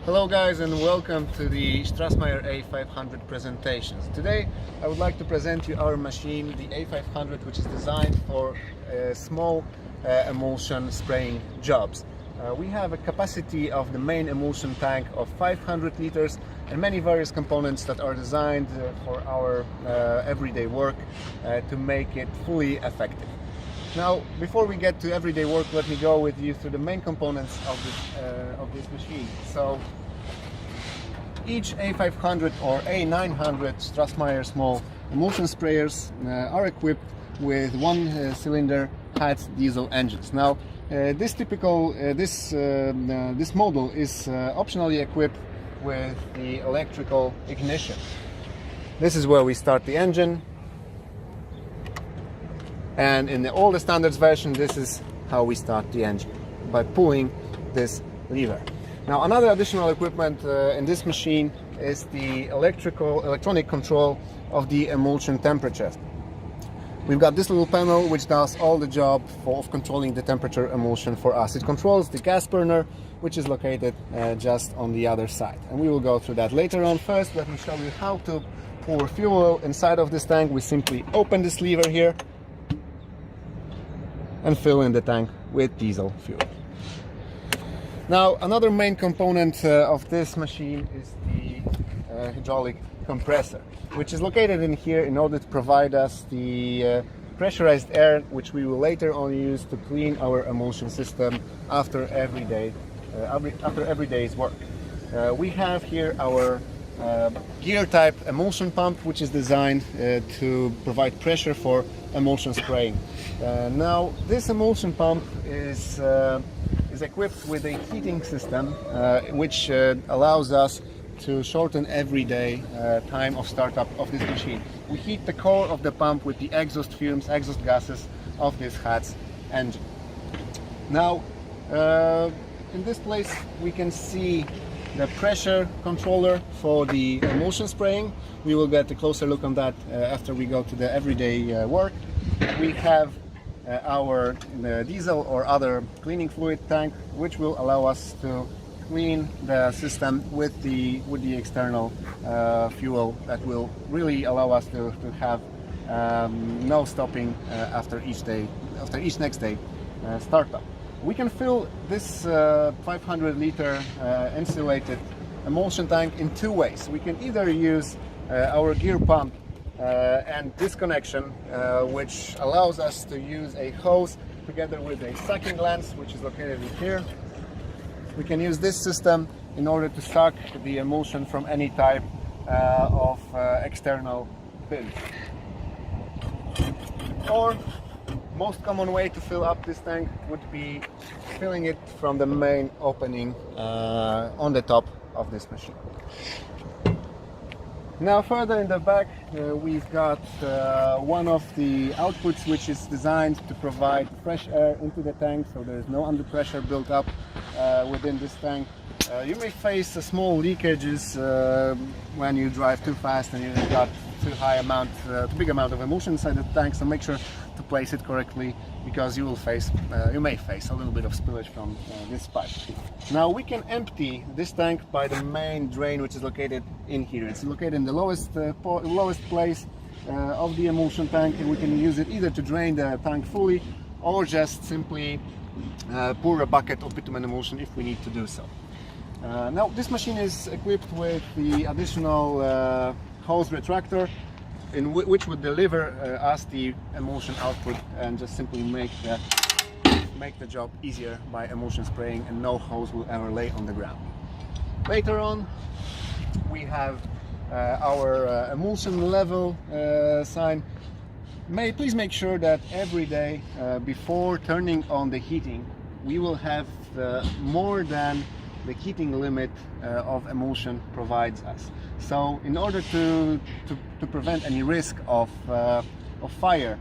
Hello guys, and welcome to the Strassmayr A500 presentations. Today I would like to present you our machine, the A500, which is designed for small emulsion spraying jobs. We have a capacity of the main emulsion tank of 500 liters and many various components that are designed for our everyday work to make it fully effective. Now, before we get to everyday work, let me go with you through the main components of this machine. So, each A500 or A900 Strassmayr small emulsion sprayers are equipped with one-cylinder Hatch diesel engines. Now, this model is optionally equipped with the electrical ignition. This is where we start the engine. And in the older standards version, this is how we start the engine, by pulling this lever. Now, another additional equipment in this machine is the electronic control of the emulsion temperature. We've got this little panel which does all the job of controlling the temperature emulsion for us. It controls the gas burner, which is located just on the other side. And we will go through that later on. First, let me show you how to pour fuel inside of this tank. We simply open this lever here and fill in the tank with diesel fuel. Now, another main component of this machine is the hydraulic compressor, which is located in here in order to provide us the pressurized air, which we will later on use to clean our emulsion system after every day's work. We have here our gear type emulsion pump, which is designed to provide pressure for emulsion spraying. Now, this emulsion pump is equipped with a heating system which allows us to shorten everyday time of startup of this machine. We heat the core of the pump with the exhaust fumes, exhaust gases of this Hatch engine. Now, in this place we can see the pressure controller for the emulsion spraying. We will get a closer look on that after we go to the everyday work. We have our diesel or other cleaning fluid tank, which will allow us to clean the system with the external fuel that will really allow us to have no stopping after each next day startup. We can fill this 500 liter insulated emulsion tank in two ways. We can either use our gear pump and this connection, which allows us to use a hose together with a sucking lens, which is located in here. We can use this system in order to suck the emulsion from any type of external bin. Or, most common way to fill up this tank would be filling it from the main opening on the top of this machine. Now, further in the back, we've got one of the outputs which is designed to provide fresh air into the tank, so there is no under pressure built up within this tank. You may face small leakages when you drive too fast and you've got too big amount of emulsion inside the tank, so make sure to place it correctly, because you may face a little bit of spillage from this pipe. Now, we can empty this tank by the main drain, which is located in here. It's located in the lowest place of the emulsion tank, and we can use it either to drain the tank fully or just simply pour a bucket of bitumen emulsion if we need to do so. Now, this machine is equipped with the additional hose retractor, which would deliver us the emulsion output and just simply make the job easier by emulsion spraying, and no hose will ever lay on the ground. Later on, we have our emulsion level sign. Please make sure that every day before turning on the heating, we will have more than the heating limit of emulsion provides us. So, in order to prevent any risk of fire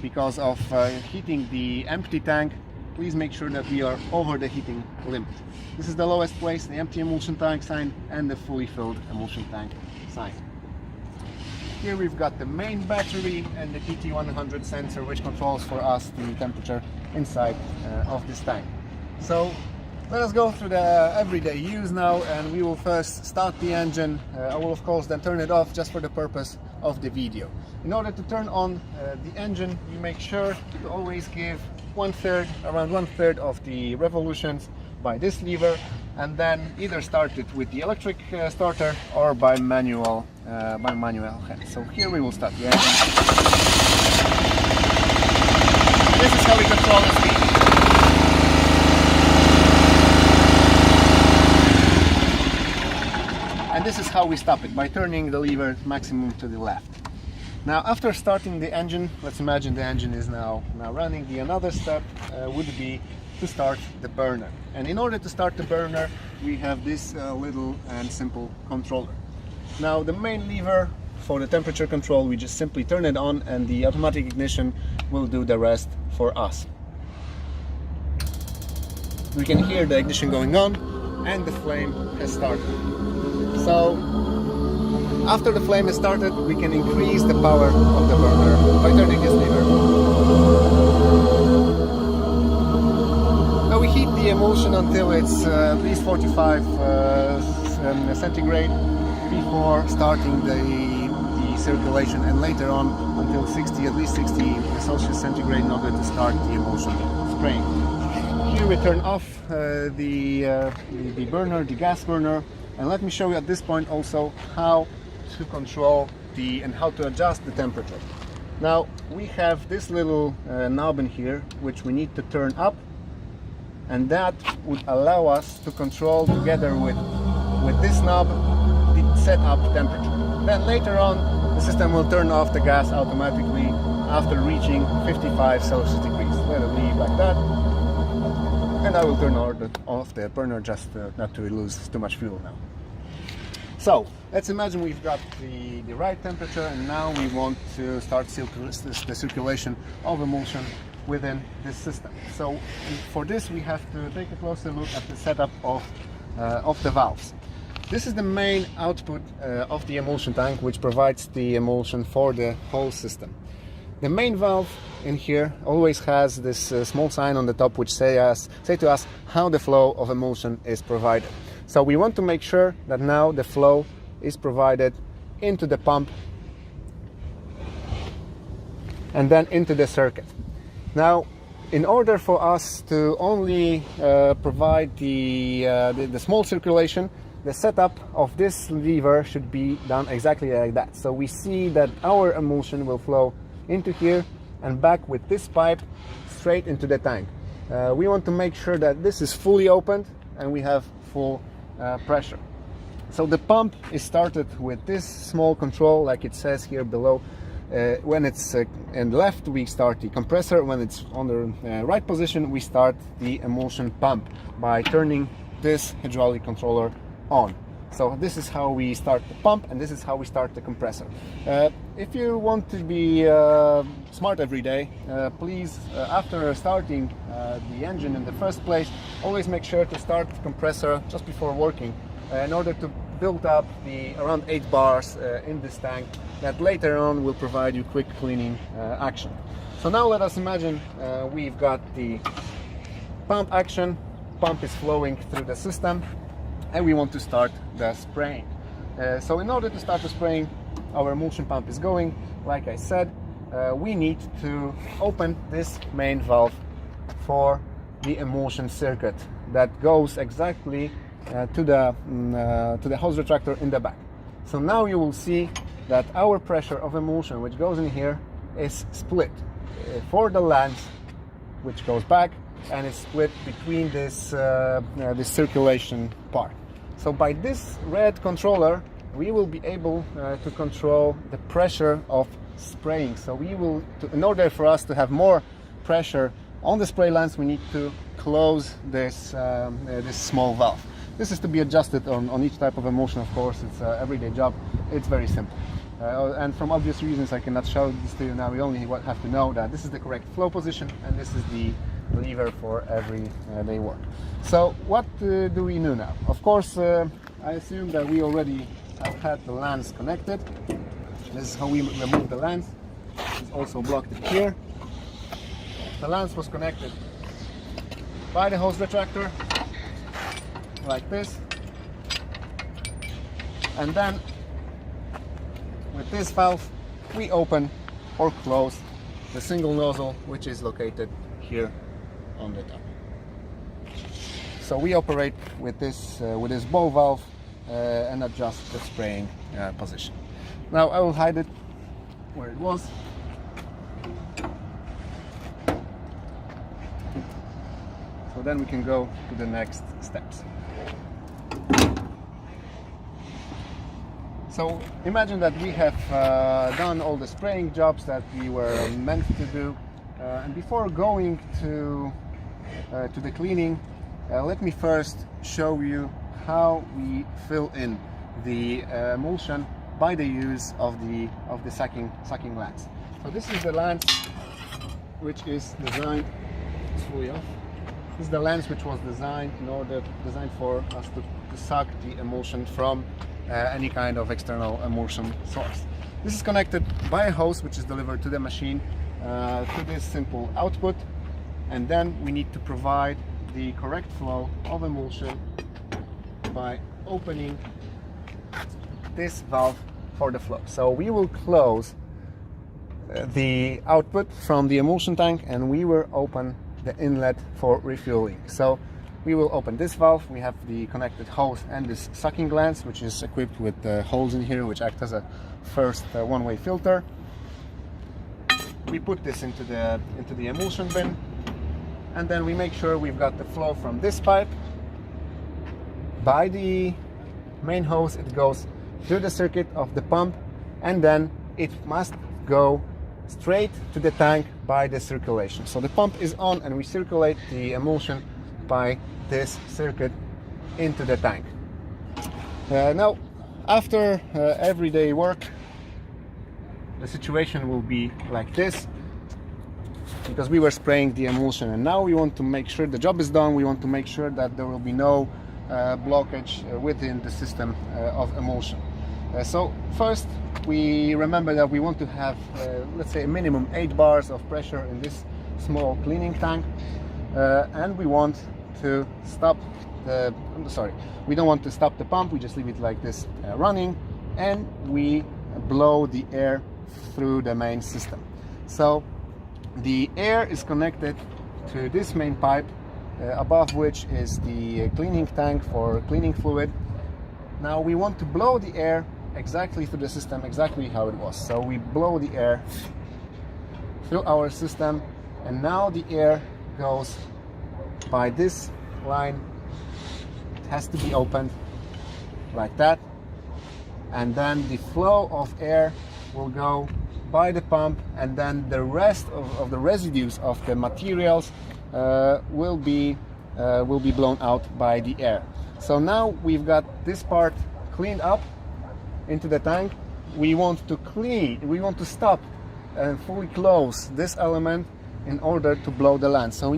because of heating the empty tank, please make sure that we are over the heating limit. This is the lowest place, the empty emulsion tank sign and the fully filled emulsion tank sign. Here we've got the main battery and the TT100 sensor, which controls for us the temperature inside of this tank. So Let us go through the everyday use now, and we will first start the engine. I will of course then turn it off just for the purpose of the video. In order to turn on the engine, you make sure to always give around one third of the revolutions by this lever, and then either start it with the electric starter or by manual hand. So here we will start the engine. This is how we control the speed. And this is how we stop it, by turning the lever maximum to the left. Now, after starting the engine, let's imagine the engine is now running. The another step would be to start the burner. And in order to start the burner, we have this little and simple controller. Now, the main lever for the temperature control, we just simply turn it on, and the automatic ignition will do the rest for us. We can hear the ignition going on, and the flame has started. So, after the flame is started, we can increase the power of the burner by turning this lever. Now we heat the emulsion until it's at least 45 centigrade before starting the circulation, and later on until at least 60 Celsius centigrade in order to start the emulsion spraying. Here we turn off the burner, the gas burner. And let me show you at this point also how to control and how to adjust the temperature. Now we have this little knob in here which we need to turn up, and that would allow us to control together with this knob the setup temperature. Then later on the system will turn off the gas automatically after reaching 55 Celsius degrees. Let it leave like that. And I will turn off the burner just not to lose too much fuel now. So let's imagine we've got the right temperature, and now we want to start the circulation of emulsion within this system. So for this we have to take a closer look at the setup of the valves. This is the main output of the emulsion tank, which provides the emulsion for the whole system. The main valve in here always has this small sign on the top which say to us how the flow of emulsion is provided. So we want to make sure that now the flow is provided into the pump and then into the circuit. Now, in order for us to only provide the small circulation, the setup of this lever should be done exactly like that. So we see that our emulsion will flow into here and back with this pipe straight into the tank. We want to make sure that this is fully opened and we have full pressure. So the pump is started with this small control, like it says here below. When it's in the left, we start the compressor. When it's on the right position, we start the emulsion pump by turning this hydraulic controller on. So this is how we start the pump, and this is how we start the compressor. If you want to be smart every day, please, after starting the engine in the first place, always make sure to start the compressor just before working in order to build up the around 8 bars in this tank that later on will provide you quick cleaning action. So now let us imagine we've got the pump action, pump is flowing through the system, and we want to start the spraying. So in order to start the spraying, our emulsion pump is going. Like I said, we need to open this main valve for the emulsion circuit that goes exactly to the hose retractor in the back. So now you will see that our pressure of emulsion which goes in here is split for the lens which goes back, and it's split between this this circulation part. So by this red controller we will be able to control the pressure of spraying. So we will, in order for us to have more pressure on the spray lens, we need to close this this small valve. This is to be adjusted on each type of emulsion, of course. It's an everyday job. It's very simple. And from obvious reasons I cannot show this to you now. We only have to know that this is the correct flow position and this is the lever for everyday work. So what do we do now? Of course, I assume that we already have had the lens connected. This is how we remove the lens. It's also blocked here. The lens was connected by the hose retractor like this, and then with this valve we open or close the single nozzle, which is located here on the top. So we operate with this ball valve and adjust the spraying position. Now I will hide it where it was. So then we can go to the next steps. So imagine that we have done all the spraying jobs that we were meant to do, and before going to the cleaning, let me first show you how we fill in the emulsion by the use of the sucking lens. So this is the lens which is designed. It's fully off. This is the lens which was designed for us to suck the emulsion from any kind of external emulsion source. This is connected by a hose which is delivered to the machine to this simple output, and then we need to provide the correct flow of emulsion by opening this valve for the flow. So we will close the output from the emulsion tank and we will open the inlet for refueling. So we will open this valve. We have the connected hose and this sucking glands, which is equipped with holes in here which act as a first one-way filter. We put this into the emulsion bin, and then we make sure we've got the flow from this pipe by the main hose. It goes through the circuit of the pump, and then it must go straight to the tank by the circulation. So the pump is on and we circulate the emulsion by this circuit into the tank. Now, after everyday work, the situation will be like this, because we were spraying the emulsion, and now we want to make sure the job is done. We want to make sure that there will be no blockage within the system of emulsion. So first, we remember that we want to have, let's say, a minimum 8 bars of pressure in this small cleaning tank, and we want to stop the, we don't want to stop the pump. We just leave it like this running, and we blow the air through the main system. So the air is connected to this main pipe, above which is the cleaning tank for cleaning fluid. Now we want to blow the air exactly through the system, exactly how it was. So we blow the air through our system, and now the air goes by this line. It has to be opened like that, and then the flow of air will go by the pump, and then the rest of the residues of the materials will be blown out by the air. So now we've got this part cleaned up into the tank. We want to stop and fully close this element in order to blow the lens. So